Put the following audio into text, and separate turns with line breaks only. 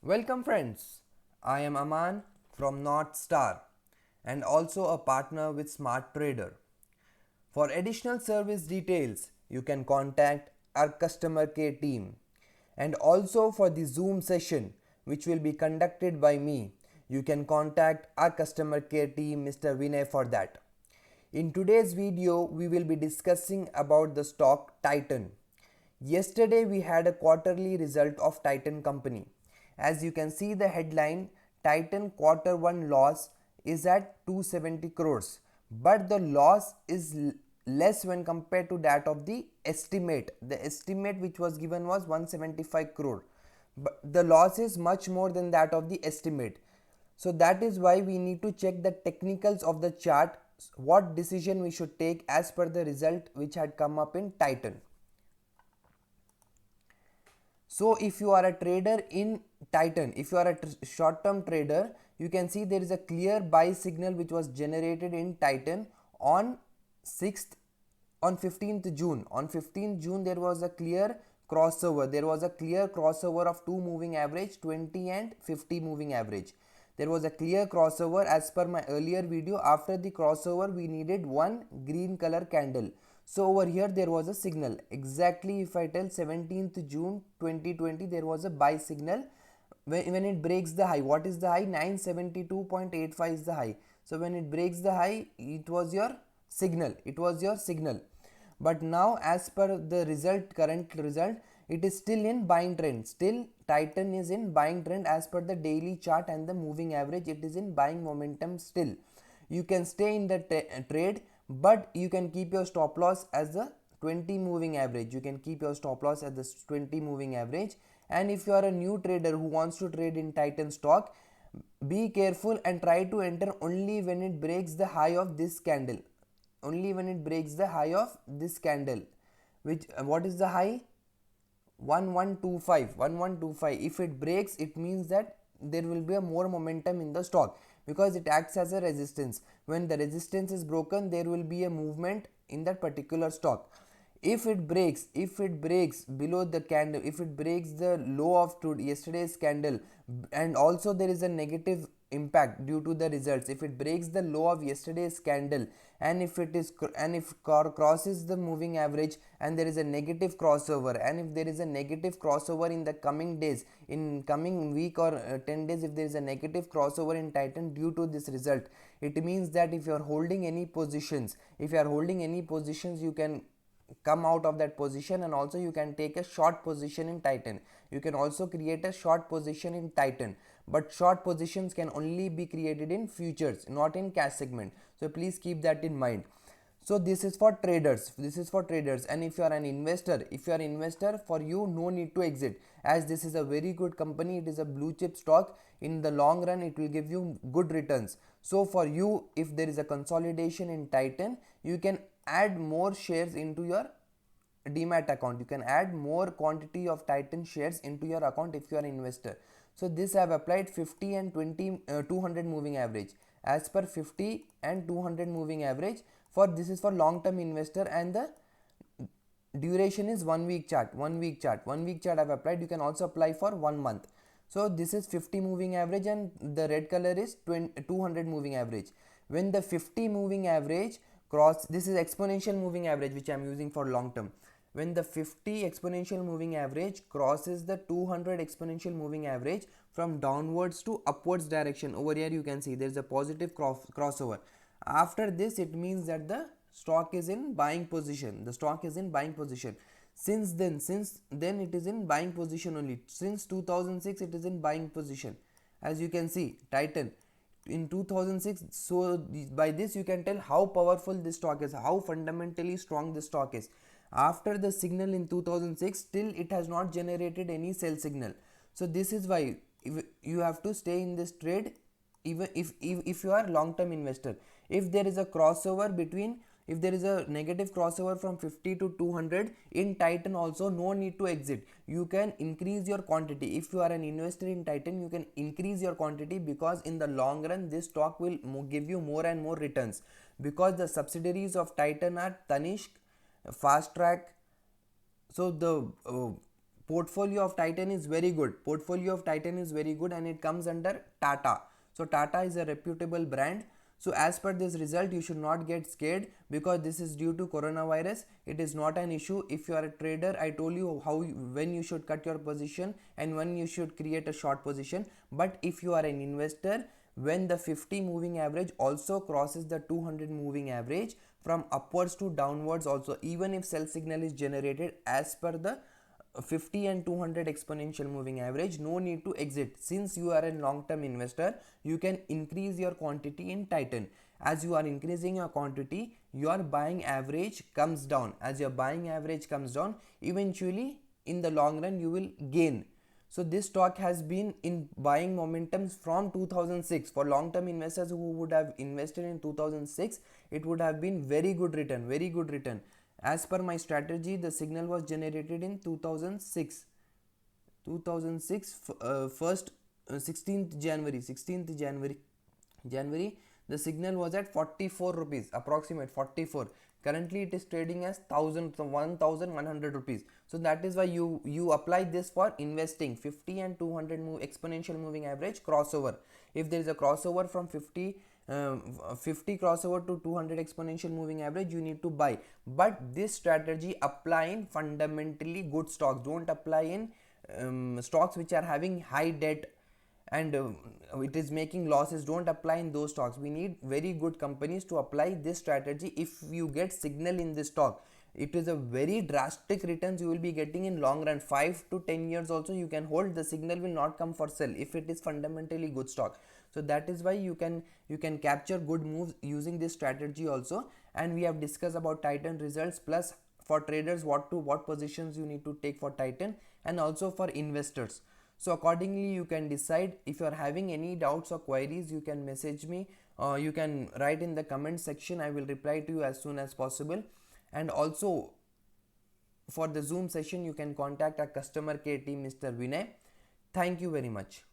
Welcome friends, I am Aman from North Star and also a partner with Smart Trader. For additional service details, you can contact our customer care team. And also for the Zoom session which will be conducted by me, you can contact our customer care team Mr. Vinay for that. In today's video, we will be discussing about the stock Titan. Yesterday we had a quarterly result of Titan company. As you can see the headline, Titan quarter 1 loss is at 270 crores, but the loss is less when compared to that of the estimate. The estimate which was given was 175 crore, but the loss is much more than that of the estimate. So that is why we need to check the technicals of the chart, what decision we should take as per the result which had come up in Titan. So if you are a trader in Titan, if you are a short term trader, you can see there is a clear buy signal which was generated in Titan on 6th on 15th June. On 15th June there was a clear crossover. There was a clear crossover of two moving average, 20 and 50 moving average. There was a clear crossover. As per my earlier video, after the crossover we needed one green color candle. So over here there was a signal. Exactly if I tell 17th June 2020 there was a buy signal when it breaks the high. What is the high? 972.85 is the high. So when it breaks the high, it was your signal. It was your signal. But now as per the result, current result, it is still in buying trend. Still Titan is in buying trend as per the daily chart and the moving average. It is in buying momentum still. You can stay in the trade, but you can keep your stop loss as the 20 moving average. You can keep your stop loss at the 20 moving average. And if you are a new trader who wants to trade in Titan stock, be careful and try to enter only when it breaks the high of this candle. Only when it breaks the high of this candle. Which what is the high? 1125. If it breaks, it means that there will be a more momentum in the stock, because it acts as a resistance. When the resistance is broken, there will be a movement in that particular stock. If it breaks below the candle, if it breaks the low of yesterday's candle, and also there is a negative impact due to the results. If it breaks the low of yesterday's candle, and if crosses the moving average, and there is a negative crossover, and if there is a negative crossover in the coming days, in coming week or 10 days, if there is a negative crossover in Titan due to this result, it means that if you are holding any positions, you can come out of that position, and also you can take a short position in Titan. You can also create a short position in Titan, but short positions can only be created in futures, not in cash segment. So please keep that in mind. So this is for traders. And if you are an investor, for you no need to exit, as this is a very good company. It is a blue chip stock. In the long run it will give you good returns. So for you, if there is a consolidation in Titan, you can add more shares into your demat account. You can add more quantity of Titan shares into your account if you are an investor. So this I have applied 50 and 200 moving average. As per 50 and 200 moving average, for this is for long term investor, and the duration is 1 week chart. 1 week chart I have applied. You can also apply for 1 month. So this is 50 moving average, and the red color is 200 moving average. When the 50 moving average cross, this is exponential moving average which I am using for long term. When the 50 exponential moving average crosses the 200 exponential moving average from downwards to upwards direction, over here you can see there is a positive crossover. After this, it means that the stock is in buying position. Since then it is in buying position only. Since 2006 it is in buying position. As you can see, Titan in 2006. So by this you can tell how powerful this stock is, how fundamentally strong this stock is. After the signal in 2006, still it has not generated any sell signal. So this is why you have to stay in this trade, even if you are long term investor. If there is a crossover between, if there is a negative crossover from 50 to 200 in Titan also, no need to exit. You can increase your quantity. If you are an investor in Titan, you can increase your quantity, because in the long run this stock will give you more and more returns, because the subsidiaries of Titan are Tanishq, Fast Track. So the portfolio of Titan is very good. Portfolio of Titan is very good, and it comes under Tata. So Tata is a reputable brand. So as per this result, you should not get scared because this is due to coronavirus. It is not an issue. If you are a trader, I told you when you should cut your position and when you should create a short position. But if you are an investor, when the 50 moving average also crosses the 200 moving average from upwards to downwards also, even if sell signal is generated as per the 50 and 200 exponential moving average, no need to exit. Since you are a long term investor, you can increase your quantity in Titan. As you are increasing your quantity, your buying average comes down. As your buying average comes down, eventually in the long run you will gain. So this stock has been in buying momentums from 2006. For long term investors who would have invested in 2006, it would have been very good return, very good return. As per my strategy, the signal was generated in 2006. 2006 first 16th January, the signal was at 44 rupees, approximate 44. Currently it is trading as 1100 rupees. So that is why you apply this for investing. 50 and 200 exponential moving average crossover. If there is a crossover from 50 crossover to 200 exponential moving average, you need to buy. But this strategy apply in fundamentally good stocks. Don't apply in stocks which are having high debt and it is making losses. Don't apply in those stocks. We need very good companies to apply this strategy. If you get signal in this stock, it is a very drastic returns you will be getting in long run. 5 to 10 years also you can hold. The signal will not come for sell if it is fundamentally good stock. So that is why you can capture good moves using this strategy also. And we have discussed about Titan results, plus for traders what positions you need to take for Titan, and also for investors. So accordingly you can decide. If you are having any doubts or queries, you can message me, you can write in the comment section. I will reply to you as soon as possible. And also for the Zoom session, you can contact our customer care team, Mr. Vinay. Thank you very much.